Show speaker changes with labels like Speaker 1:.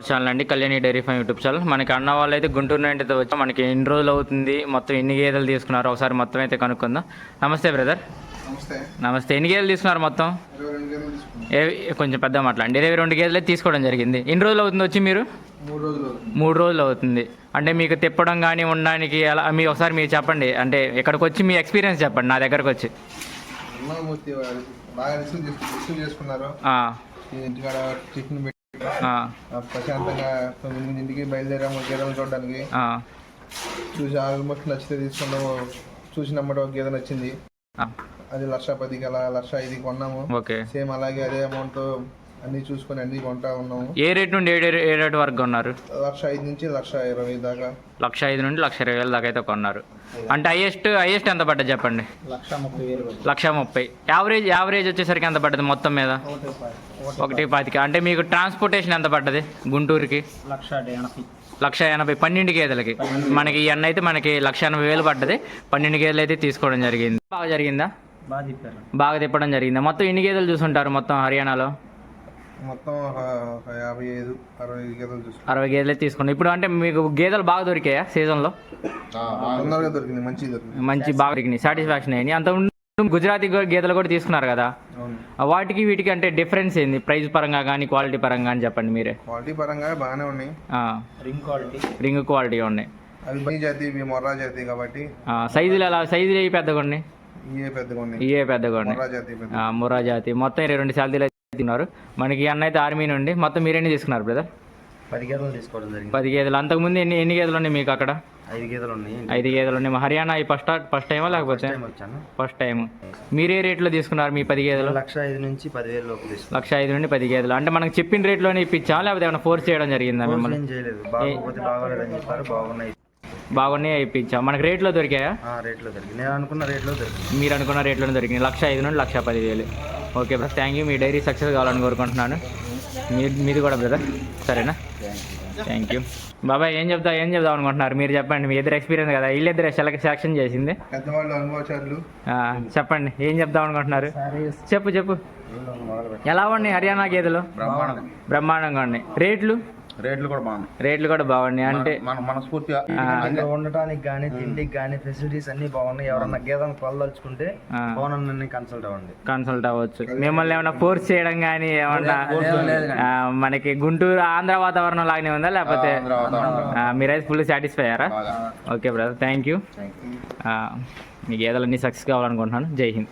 Speaker 1: Channel అండి, Kalyani dairy farm YouTube channel. మనకి అన్న వాళ్ళు అయితే గుంటూరు నుండి అయితే వచ్చి మనకి ఎన్ని రోజులు అవుతుంది, మొత్తం ఎన్ని గేదెలు తీసుకున్నారు ఒకసారి మొత్తం అయితే కనుక్కుందాం. నమస్తే బ్రదర్. నమస్తే. ఎన్ని గేదెలు తీసుకున్నారు మొత్తం? కొంచెం పెద్ద మాట్లాడండి. 22 గేదెలు తీసుకోవడం జరిగింది. ఎన్ని రోజులు అవుతుంది వచ్చి మీరు? 3 రోజులు అవుతుంది. అంటే మీకు తిప్పడం కానీ ఉండడానికి అలా ఒకసారి మీరు చెప్పండి, అంటే ఇక్కడికి వచ్చి మీ ఎక్స్పీరియన్స్ చెప్పండి. నా దగ్గరకు వచ్చి
Speaker 2: ప్రశాంతంగా 9ంటికి బయలుదేరాము గేదెలు చూడడానికి. చూసి ఆల్మోస్ట్ నచ్చితే తీసుకున్నాము. చూసినమ్మట ఒక గేదె నచ్చింది, అది 1,10,000 అలా 1,05,000 కొన్నాము. సేమ్ అలాగే అదే అమౌంట్ అన్ని చూసుకొని అన్ని కొంటా ఉన్నాము.
Speaker 1: ఏ రేట్ నుండి ఏ రేట్ వరకు కొన్నారు?
Speaker 2: 1,05,000 నుంచి 1,20,000 దాకా.
Speaker 1: 1,05,000 నుండి 1,20,000 దాకా అయితే కొన్నారు. అంటే హైయెస్ట్ ఎంత పడ్డది చెప్పండి? 1,30,000. యావరేజ్ వచ్చేసరికి ఎంత పడ్డది మొత్తం మీద? 1,25,000. అంటే మీకు ట్రాన్స్పోర్టేషన్ ఎంత పడ్డది గుంటూరుకి? 1,80,000. 12 గేదెలకి. మనకి ఈ అన్న అయితే మనకి 1,80,000 పడ్డది. 12 గేదెలు అయితే తీసుకోవడం జరిగింది. బాగా జరిగిందా? బాగా తిప్పడం జరిగిందా? మొత్తం ఎన్ని గేదెలు చూసుంటారు మొత్తం హర్యానాలో?
Speaker 2: మొత్తం 55-60 గేదెలు చూసుకుంటాం.
Speaker 1: 60 గేదెలు తీసుకున్నాం. ఇప్పుడు అంటే మీకు గేదెలు బాగా దొరికాయా సీజన్లో?
Speaker 2: తొందరగా దొరికింది,
Speaker 1: మంచి బాగా దొరికినాయి, సాటిస్ఫాక్షన్ అయ్యింది. అంత గుజరాతీ గేదెలు కూడా తీసుకున్నారు కదా, వాటికి వీటికి అంటే డిఫరెన్స్ ఏంది ప్రైస్ పరంగా కానీ క్వాలిటీ పరంగా అని చెప్పండి మీరే.
Speaker 2: క్వాలిటీ పరంగా బాగానే ఉన్నాయి.
Speaker 1: రింగ్ క్వాలిటీ ఉన్నాయి.
Speaker 2: అవి బీ జాతి, ఇవి మొర్రా జాతి కాబట్టి
Speaker 1: సైజులు ఏ పెద్దగా ఉన్నాయి? ఇవే పెద్దగా ఉన్నాయి. మొర్రా జాతి. మొత్తం 22 శాలరీలు తీసుకున్నారు. మనకి అన్న అయితే ఆర్మీ నుండి. మొత్తం మీరెన్ని తీసుకున్నారు బ్రదర్?
Speaker 2: 10 గేదెలు తీసుకోవడం జరిగింది.
Speaker 1: 10 గేదెలు. అంతకుముందు ఎన్ని గేదెలు ఉన్నాయి మీకు అక్కడ?
Speaker 2: 5 గేదెలు ఉన్నాయి.
Speaker 1: 5 గేదెలు ఉన్నాయి. హర్యానా ఫస్ట్ టైమా లేకపోతే? First time. మీరే రేట్లో తీసుకున్నారు మీ 10 గేదెలు?
Speaker 2: 1,05,000 నుంచి 10,000 లోపు.
Speaker 1: 1,05,000 నుండి 10 గేదెలు. అంటే మనకు చెప్పిన రేట్లోనే ఇప్పించా లేకపోతే ఏమైనా ఫోర్స్ చేయడం జరిగిందా మిమ్మల్ని? బాగున్నాయి ఇప్పించా. మనకి రేట్లో దొరికాయా?
Speaker 2: రేట్లో దొరికింది. నేను అనుకున్న రేట్లో దొరికింది.
Speaker 1: మీరు అనుకున్న రేట్లోనే దొరికింది. 1,05,000 నుండి 1,10,000. Okay brother, thank you. మీ డైరీ సక్సెస్ కావాలని కోరుకుంటున్నాను. మీది కూడా బ్రదర్, సరేనా? Thank you. బాబాయ్ ఏం చెప్దాం అనుకుంటున్నారు మీరు? చెప్పండి, మీ ఇద్దరు ఎక్స్పీరియన్స్ కదా, వీళ్ళిద్దరు సెలెక్షన్ చేసింది. చెప్పండి ఏం చెప్దాం అనుకుంటున్నారు? చెప్పు. ఎలా ఉన్నాయి హర్యానా గేదెలు? బ్రహ్మాండంగా ఉన్నాయి. రేట్లు కూడా బాగున్నాయి. అంటే
Speaker 2: మనస్ఫూర్తిగా ఉండటానికి కానీ తిండికి కానీ ఫెసిలిటీస్ అన్ని బాగున్నాయి. ఎవరన్నా గేదెలను కొలదలుచుకుంటే
Speaker 1: కన్సల్ట్ అవ్వచ్చు. మిమ్మల్ని ఏమన్నా ఫోర్స్ చేయడం కానీ ఏమన్నా మనకి గుంటూరు ఆంధ్ర వాతావరణం లాగానే ఉందా లేకపోతే మీరైతే ఫుల్ సాటిస్ఫై అయ్యారా? Okay brother, thank you. మీ గేదెలు అన్ని సక్సెస్ కావాలనుకుంటున్నాను. జై హింద్.